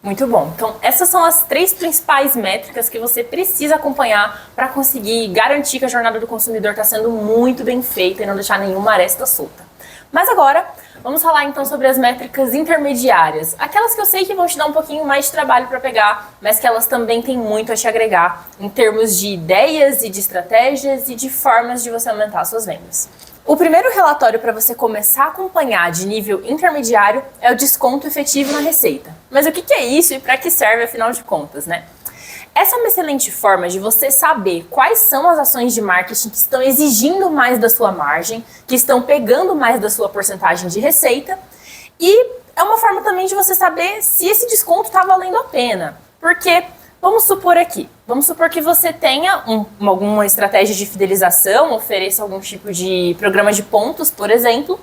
Muito bom. Então, essas são as 3 principais métricas que você precisa acompanhar para conseguir garantir que a jornada do consumidor está sendo muito bem feita e não deixar nenhuma aresta solta. Mas agora, vamos falar então sobre as métricas intermediárias. Aquelas que eu sei que vão te dar um pouquinho mais de trabalho para pegar, mas que elas também têm muito a te agregar em termos de ideias e de estratégias e de formas de você aumentar suas vendas. O primeiro relatório para você começar a acompanhar de nível intermediário é o desconto efetivo na receita. Mas o que é isso e para que serve afinal de contas, né? Essa é uma excelente forma de você saber quais são as ações de marketing que estão exigindo mais da sua margem, que estão pegando mais da sua porcentagem de receita, e é uma forma também de você saber se esse desconto está valendo a pena. Porque, vamos supor que você tenha alguma estratégia de fidelização, ofereça algum tipo de programa de pontos, por exemplo.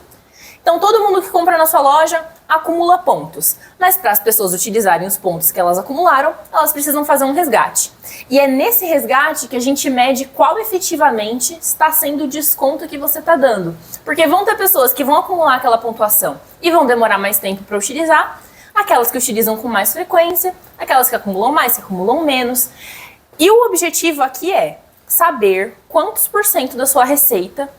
Então, todo mundo que compra na sua loja acumula pontos. Mas para as pessoas utilizarem os pontos que elas acumularam, elas precisam fazer um resgate. E é nesse resgate que a gente mede qual efetivamente está sendo o desconto que você está dando. Porque vão ter pessoas que vão acumular aquela pontuação e vão demorar mais tempo para utilizar, aquelas que utilizam com mais frequência, aquelas que acumulam mais, que acumulam menos. E o objetivo aqui é saber quantos % da sua receita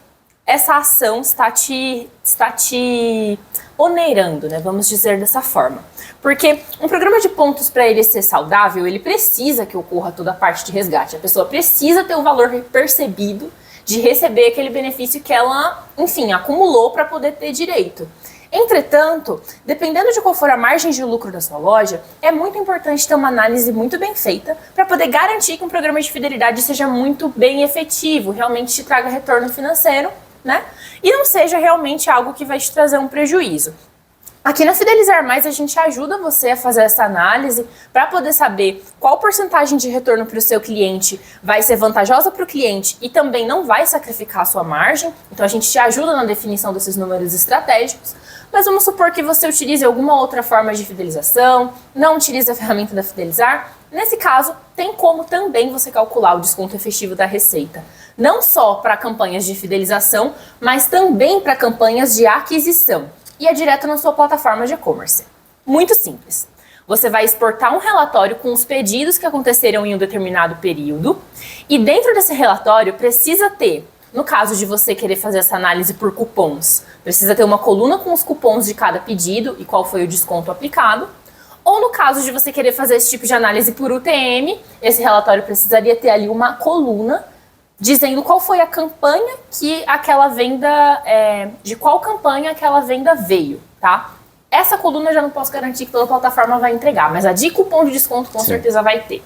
essa ação está te onerando, né? Vamos dizer dessa forma. Porque um programa de pontos, para ele ser saudável, ele precisa que ocorra toda a parte de resgate. A pessoa precisa ter o valor percebido de receber aquele benefício que ela, enfim, acumulou para poder ter direito. Entretanto, dependendo de qual for a margem de lucro da sua loja, é muito importante ter uma análise muito bem feita para poder garantir que um programa de fidelidade seja muito bem efetivo, realmente te traga retorno financeiro, né? E não seja realmente algo que vai te trazer um prejuízo. Aqui na Fidelizar Mais a gente ajuda você a fazer essa análise para poder saber qual porcentagem de retorno para o seu cliente vai ser vantajosa para o cliente e também não vai sacrificar a sua margem. Então a gente te ajuda na definição desses números estratégicos. Mas vamos supor que você utilize alguma outra forma de fidelização, não utilize a ferramenta da Fidelizar. Nesse caso, tem como também você calcular o desconto efetivo da receita. Não só para campanhas de fidelização, mas também para campanhas de aquisição. E é direto na sua plataforma de e-commerce. Muito simples. Você vai exportar um relatório com os pedidos que aconteceram em um determinado período e dentro desse relatório precisa ter, no caso de você querer fazer essa análise por cupons, precisa ter uma coluna com os cupons de cada pedido e qual foi o desconto aplicado. Ou no caso de você querer fazer esse tipo de análise por UTM, esse relatório precisaria ter ali uma coluna dizendo qual foi a campanha que aquela venda, de qual campanha aquela venda veio, tá? Essa coluna eu já não posso garantir que toda plataforma vai entregar, mas a de cupom de desconto com certeza vai ter.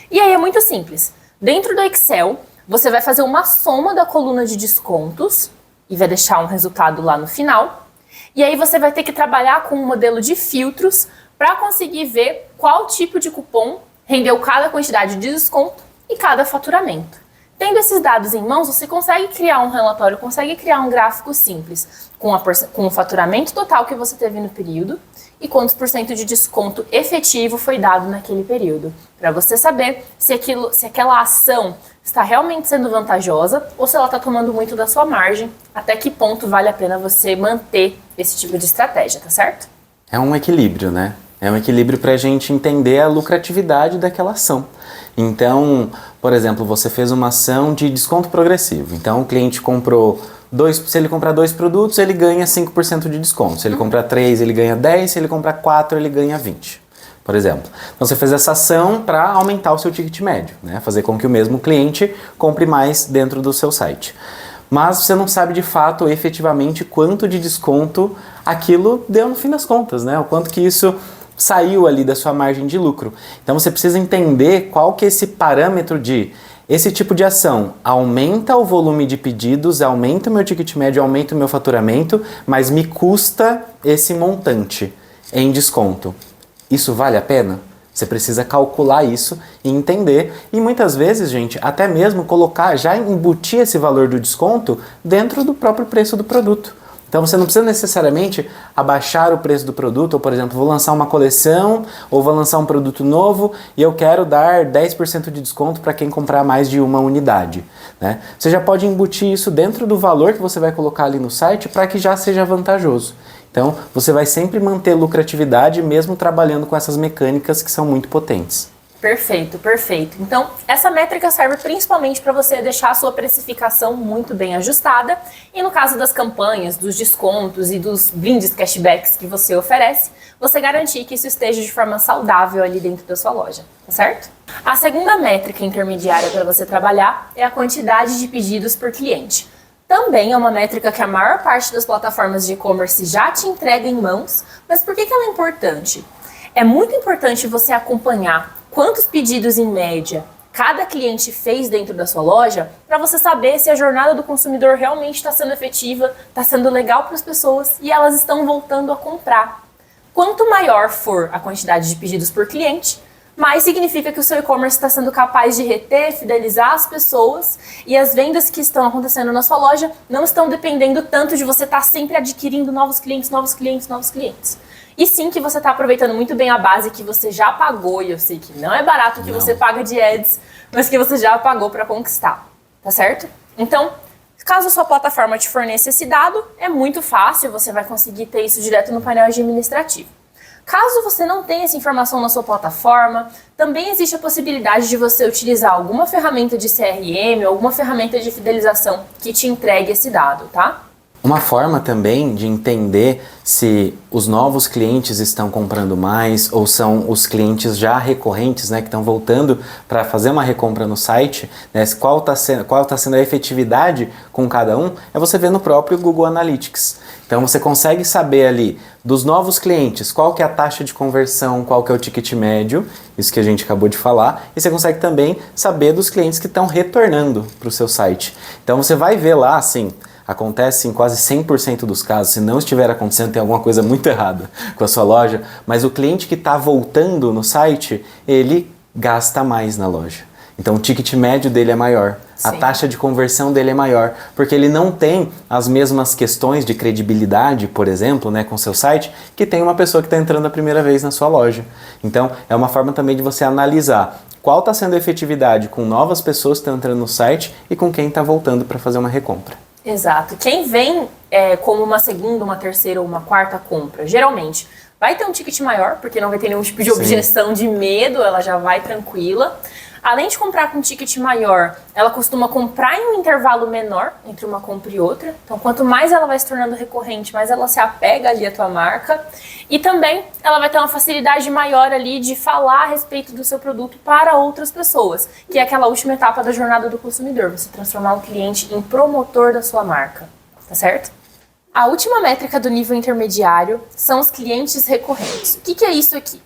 E aí é muito simples. Dentro do Excel, você vai fazer uma soma da coluna de descontos e vai deixar um resultado lá no final. E aí você vai ter que trabalhar com um modelo de filtros para conseguir ver qual tipo de cupom rendeu cada quantidade de desconto e cada faturamento. Tendo esses dados em mãos, você consegue criar um relatório, consegue criar um gráfico simples com o faturamento total que você teve no período e quantos % de desconto efetivo foi dado naquele período. Para você saber se aquela ação está realmente sendo vantajosa ou se ela está tomando muito da sua margem, até que ponto vale a pena você manter esse tipo de estratégia, tá certo? É um equilíbrio, né? É um equilíbrio para a gente entender a lucratividade daquela ação. Então, por exemplo, você fez uma ação de desconto progressivo. Então, o cliente comprou se ele comprar 2 produtos, ele ganha 5% de desconto. Se ele comprar 3, ele ganha 10. Se ele comprar 4, ele ganha 20, por exemplo. Então, você fez essa ação para aumentar o seu ticket médio, né? Fazer com que o mesmo cliente compre mais dentro do seu site. Mas você não sabe de fato, efetivamente, quanto de desconto aquilo deu no fim das contas, né? O quanto que isso saiu ali da sua margem de lucro. Então você precisa entender qual que é esse parâmetro de esse tipo de ação aumenta o volume de pedidos, aumenta o meu ticket médio, aumenta o meu faturamento, mas me custa esse montante em desconto. Isso vale a pena? Você precisa calcular isso e entender. E muitas vezes, gente, até mesmo colocar, já embutir esse valor do desconto dentro do próprio preço do produto. Então você não precisa necessariamente abaixar o preço do produto, ou por exemplo, vou lançar uma coleção, ou vou lançar um produto novo e eu quero dar 10% de desconto para quem comprar mais de uma unidade, né? Você já pode embutir isso dentro do valor que você vai colocar ali no site para que já seja vantajoso. Então, você vai sempre manter lucratividade mesmo trabalhando com essas mecânicas que são muito potentes. Perfeito, perfeito. Então, essa métrica serve principalmente para você deixar a sua precificação muito bem ajustada e no caso das campanhas, dos descontos e dos brindes cashbacks que você oferece, você garantir que isso esteja de forma saudável ali dentro da sua loja, tá certo? A segunda métrica intermediária para você trabalhar é a quantidade de pedidos por cliente. Também é uma métrica que a maior parte das plataformas de e-commerce já te entrega em mãos, mas por que ela é importante? É muito importante você acompanhar quantos pedidos em média cada cliente fez dentro da sua loja para você saber se a jornada do consumidor realmente está sendo efetiva, está sendo legal para as pessoas e elas estão voltando a comprar. Quanto maior for a quantidade de pedidos por cliente, mais significa que o seu e-commerce está sendo capaz de reter, fidelizar as pessoas e as vendas que estão acontecendo na sua loja não estão dependendo tanto de você estar sempre adquirindo novos clientes, novos clientes, novos clientes. E sim que você está aproveitando muito bem a base que você já pagou, e eu sei que não é barato que você paga de ads, mas que você já pagou para conquistar, tá certo? Então, caso a sua plataforma te forneça esse dado, é muito fácil, você vai conseguir ter isso direto no painel administrativo. Caso você não tenha essa informação na sua plataforma, também existe a possibilidade de você utilizar alguma ferramenta de CRM ou alguma ferramenta de fidelização que te entregue esse dado, tá? Uma forma também de entender se os novos clientes estão comprando mais ou são os clientes já recorrentes, né, que estão voltando para fazer uma recompra no site, né, qual tá sendo a efetividade com cada um, é você ver no próprio Google Analytics. Então você consegue saber ali dos novos clientes qual que é a taxa de conversão, qual que é o ticket médio, isso que a gente acabou de falar, e você consegue também saber dos clientes que estão retornando para o seu site. Então você vai ver lá, assim, acontece em quase 100% dos casos, se não estiver acontecendo, tem alguma coisa muito errada com a sua loja, mas o cliente que está voltando no site, ele gasta mais na loja. Então o ticket médio dele é maior, a taxa de conversão dele é maior, porque ele não tem as mesmas questões de credibilidade, por exemplo, né, com o seu site, que tem uma pessoa que está entrando a primeira vez na sua loja. Então é uma forma também de você analisar qual está sendo a efetividade com novas pessoas que estão entrando no site e com quem está voltando para fazer uma recompra. Exato. Quem vem como uma segunda, uma terceira ou uma quarta compra, geralmente vai ter um ticket maior, porque não vai ter nenhum tipo de objeção de medo, ela já vai tranquila. Além de comprar com um ticket maior, ela costuma comprar em um intervalo menor entre uma compra e outra. Então, quanto mais ela vai se tornando recorrente, mais ela se apega ali à tua marca. E também ela vai ter uma facilidade maior ali de falar a respeito do seu produto para outras pessoas, que é aquela última etapa da jornada do consumidor, você transformar o cliente em promotor da sua marca, tá certo? A última métrica do nível intermediário são os clientes recorrentes. O que é isso aqui?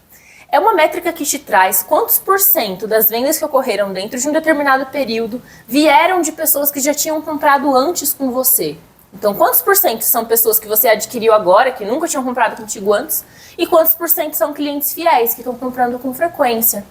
É uma métrica que te traz quantos % das vendas que ocorreram dentro de um determinado período vieram de pessoas que já tinham comprado antes com você. Então, quantos % são pessoas que você adquiriu agora, que nunca tinham comprado contigo antes, e quantos % são clientes fiéis, que estão comprando com frequência.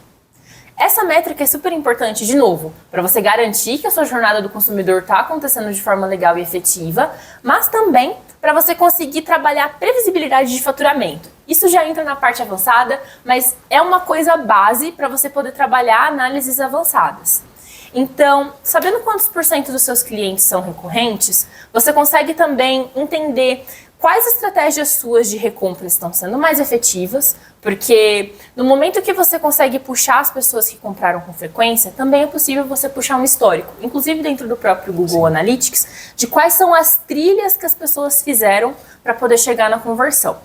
Essa métrica é super importante, de novo, para você garantir que a sua jornada do consumidor está acontecendo de forma legal e efetiva, mas também para você conseguir trabalhar a previsibilidade de faturamento. Isso já entra na parte avançada, mas é uma coisa base para você poder trabalhar análises avançadas. Então, sabendo quantos % dos seus clientes são recorrentes, você consegue também entender quais estratégias suas de recompra estão sendo mais efetivas, porque no momento que você consegue puxar as pessoas que compraram com frequência, também é possível você puxar um histórico, inclusive dentro do próprio Google Analytics, de quais são as trilhas que as pessoas fizeram para poder chegar na conversão.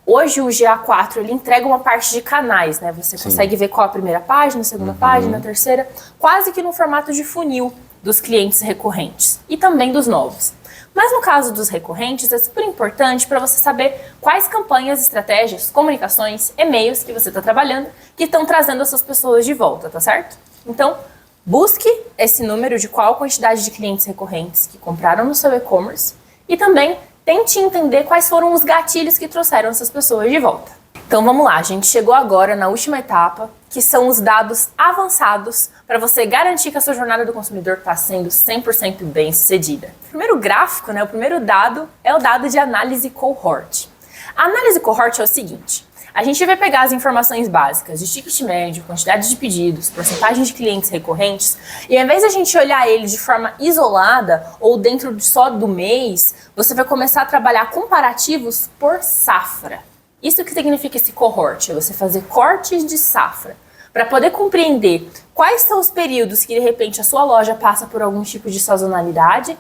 Hoje o GA4 ele entrega uma parte de canais, né? Você consegue ver qual a primeira página, a segunda página, a terceira, quase que no formato de funil dos clientes recorrentes e também dos novos. Mas no caso dos recorrentes, é super importante para você saber quais campanhas, estratégias, comunicações, e-mails que você está trabalhando que estão trazendo essas pessoas de volta, tá certo? Então, busque esse número de qual quantidade de clientes recorrentes que compraram no seu e-commerce e também tente entender quais foram os gatilhos que trouxeram essas pessoas de volta. Então vamos lá, a gente chegou agora na última etapa, que são os dados avançados para você garantir que a sua jornada do consumidor está sendo 100% bem sucedida. O primeiro gráfico, né, o primeiro dado é o dado de análise cohort. A análise cohort é o seguinte: A gente vai pegar as informações básicas de ticket médio, quantidade de pedidos, porcentagem de clientes recorrentes, e ao invés de a gente olhar ele de forma isolada ou dentro só do mês, você vai começar a trabalhar comparativos por safra. Isso que significa esse cohort, é você fazer cortes de safra, para poder compreender quais são os períodos que de repente a sua loja passa por algum tipo de sazonalidade.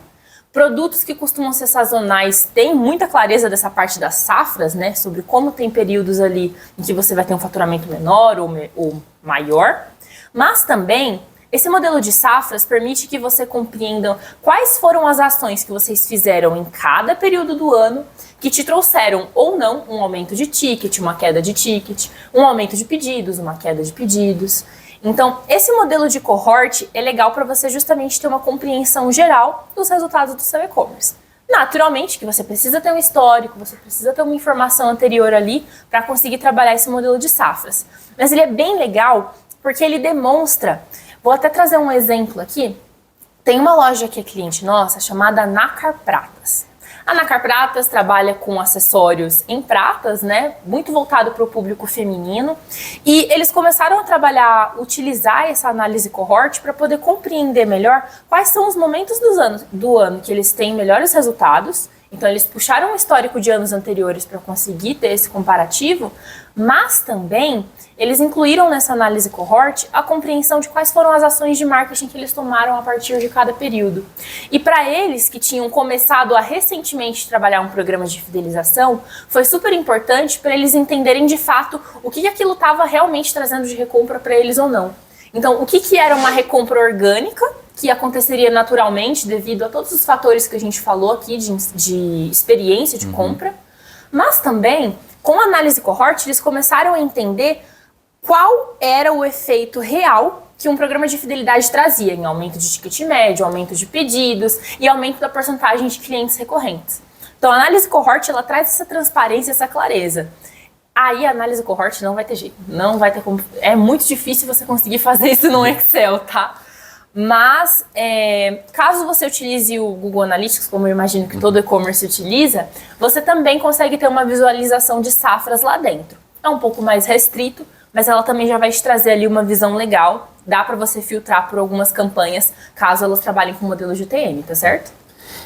Produtos que costumam ser sazonais têm muita clareza dessa parte das safras, né? Sobre como tem períodos ali em que você vai ter um faturamento menor ou maior. Mas também, esse modelo de safras permite que você compreenda quais foram as ações que vocês fizeram em cada período do ano que te trouxeram ou não um aumento de ticket, uma queda de ticket, um aumento de pedidos, uma queda de pedidos. Então, esse modelo de cohort é legal para você justamente ter uma compreensão geral dos resultados do seu e-commerce. Naturalmente que você precisa ter um histórico, você precisa ter uma informação anterior ali para conseguir trabalhar esse modelo de safras. Mas ele é bem legal porque ele demonstra, vou até trazer um exemplo aqui, tem uma loja que é cliente nossa chamada Nácar Pratas. A Nácar Pratas trabalha com acessórios em pratas, né? Muito voltado para o público feminino. E eles começaram a trabalhar, utilizar essa análise cohort para poder compreender melhor quais são os momentos do ano que eles têm melhores resultados. Então eles puxaram um histórico de anos anteriores para conseguir ter esse comparativo, mas também eles incluíram nessa análise cohort a compreensão de quais foram as ações de marketing que eles tomaram a partir de cada período. E para eles que tinham começado a recentemente trabalhar um programa de fidelização, foi super importante para eles entenderem de fato o que aquilo estava realmente trazendo de recompra para eles ou não. Então, o que era uma recompra orgânica, que aconteceria naturalmente devido a todos os fatores que a gente falou aqui de experiência de compra, mas também, com a análise cohort, eles começaram a entender qual era o efeito real que um programa de fidelidade trazia em aumento de ticket médio, aumento de pedidos e aumento da porcentagem de clientes recorrentes. Então, a análise cohort, ela traz essa transparência, essa clareza. Aí a análise cohort não vai ter jeito, não vai ter como, é muito difícil você conseguir fazer isso no Excel, tá? Mas, caso você utilize o Google Analytics, como eu imagino que todo e-commerce utiliza, você também consegue ter uma visualização de safras lá dentro. É um pouco mais restrito, mas ela também já vai te trazer ali uma visão legal. Dá para você filtrar por algumas campanhas, caso elas trabalhem com modelo de UTM, tá certo?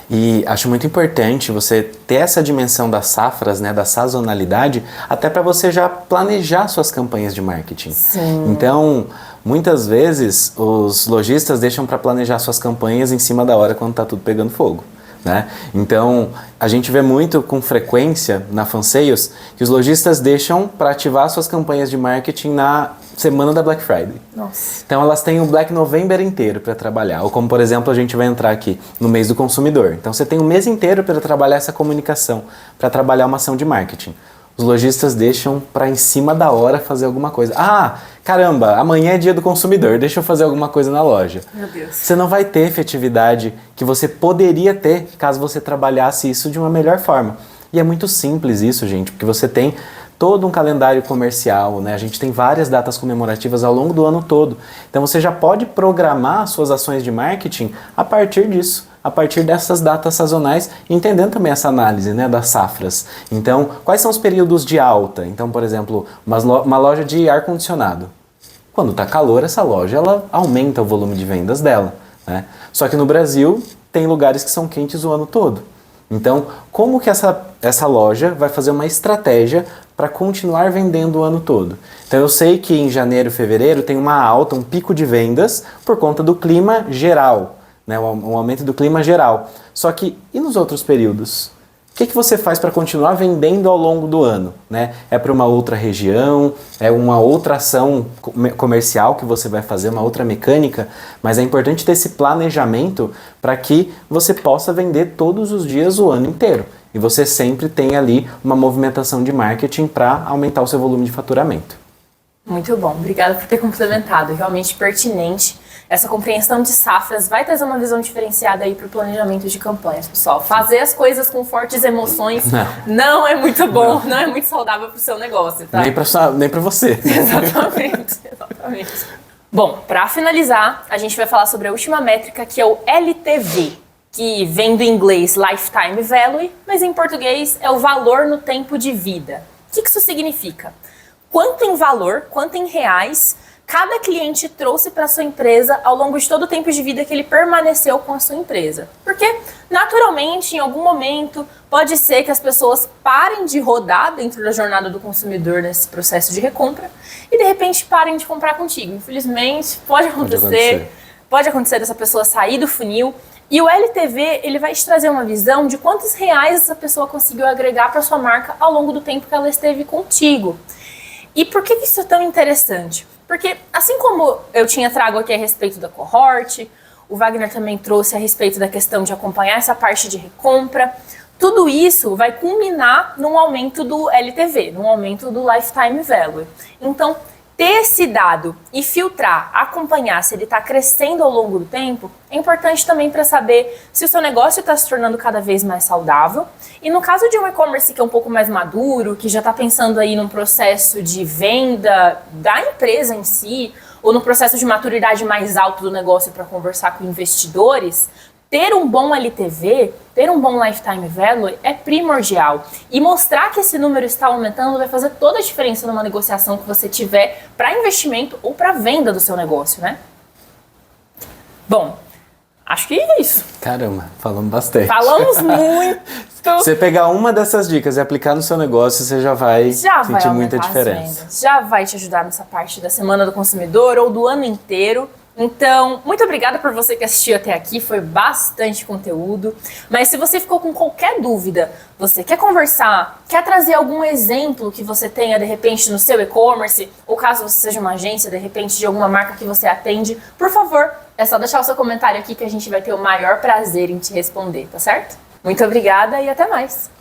E acho muito importante você ter essa dimensão das safras, né, da sazonalidade, até para você já planejar suas campanhas de marketing. Sim. Então, muitas vezes, os lojistas deixam para planejar suas campanhas em cima da hora quando está tudo pegando fogo, né? Então, a gente vê muito com frequência na Fansales que os lojistas deixam para ativar suas campanhas de marketing na semana da Black Friday. Nossa. Então elas têm o Black November inteiro para trabalhar. Ou como, por exemplo, a gente vai entrar aqui no mês do consumidor. Então você tem o mês inteiro para trabalhar essa comunicação, para trabalhar uma ação de marketing. Os lojistas deixam para em cima da hora fazer alguma coisa. Ah, caramba, amanhã é dia do consumidor, deixa eu fazer alguma coisa na loja. Meu Deus. Você não vai ter efetividade que você poderia ter caso você trabalhasse isso de uma melhor forma. E é muito simples isso, gente, porque você tem todo um calendário comercial, né? A gente tem várias datas comemorativas ao longo do ano todo. Então você já pode programar suas ações de marketing a partir disso, a partir dessas datas sazonais, entendendo também essa análise, né, das safras. Então, quais são os períodos de alta? Então, por exemplo, uma loja de ar-condicionado. Quando está calor, essa loja ela aumenta o volume de vendas dela, né? Só que no Brasil tem lugares que são quentes o ano todo. Então, como que essa loja vai fazer uma estratégia para continuar vendendo o ano todo? Então, eu sei que em janeiro e fevereiro tem uma alta, um pico de vendas por conta do clima geral, né? Um aumento do clima geral. Só que, e nos outros períodos? O que você faz para continuar vendendo ao longo do ano, né? É para uma outra região, é uma outra ação comercial que você vai fazer, uma outra mecânica, mas é importante ter esse planejamento para que você possa vender todos os dias o ano inteiro. E você sempre tem ali uma movimentação de marketing para aumentar o seu volume de faturamento. Muito bom, obrigada por ter complementado, realmente pertinente. Essa compreensão de safras vai trazer uma visão diferenciada aí para o planejamento de campanhas, pessoal. Fazer as coisas com fortes emoções não é muito bom, não é muito saudável para o seu negócio, tá? Nem para você. Exatamente, exatamente. Bom, para finalizar, a gente vai falar sobre a última métrica, que é o LTV, que vem do inglês Lifetime Value, mas em português é o valor no tempo de vida. O que isso significa? quanto em valor, quanto em reais, cada cliente trouxe para sua empresa ao longo de todo o tempo de vida que ele permaneceu com a sua empresa. Porque, naturalmente, em algum momento, pode ser que as pessoas parem de rodar dentro da jornada do consumidor nesse processo de recompra e, de repente, parem de comprar contigo. Infelizmente, pode acontecer dessa pessoa sair do funil. E o LTV, ele vai te trazer uma visão de quantos reais essa pessoa conseguiu agregar para sua marca ao longo do tempo que ela esteve contigo. E por que isso é tão interessante? Porque, assim como eu tinha trago aqui a respeito da cohort, o Wagner também trouxe a respeito da questão de acompanhar essa parte de recompra, tudo isso vai culminar num aumento do LTV, num aumento do Lifetime Value. Então, ter esse dado e filtrar, acompanhar se ele está crescendo ao longo do tempo, é importante também para saber se o seu negócio está se tornando cada vez mais saudável. E no caso de um e-commerce que é um pouco mais maduro, que já está pensando aí num processo de venda da empresa em si, ou no processo de maturidade mais alto do negócio para conversar com investidores, ter um bom LTV, ter um bom Lifetime Value é primordial. E mostrar que esse número está aumentando vai fazer toda a diferença numa negociação que você tiver para investimento ou para venda do seu negócio, né? Bom, acho que é isso. Caramba, falamos bastante. Falamos muito. Você pegar uma dessas dicas e aplicar no seu negócio, você já vai sentir muita diferença. Já vai te ajudar nessa parte da Semana do Consumidor ou do ano inteiro. Então, muito obrigada por você que assistiu até aqui, foi bastante conteúdo. Mas se você ficou com qualquer dúvida, você quer conversar, quer trazer algum exemplo que você tenha de repente no seu e-commerce, ou caso você seja uma agência, de repente de alguma marca que você atende, por favor, é só deixar o seu comentário aqui que a gente vai ter o maior prazer em te responder, tá certo? Muito obrigada e até mais!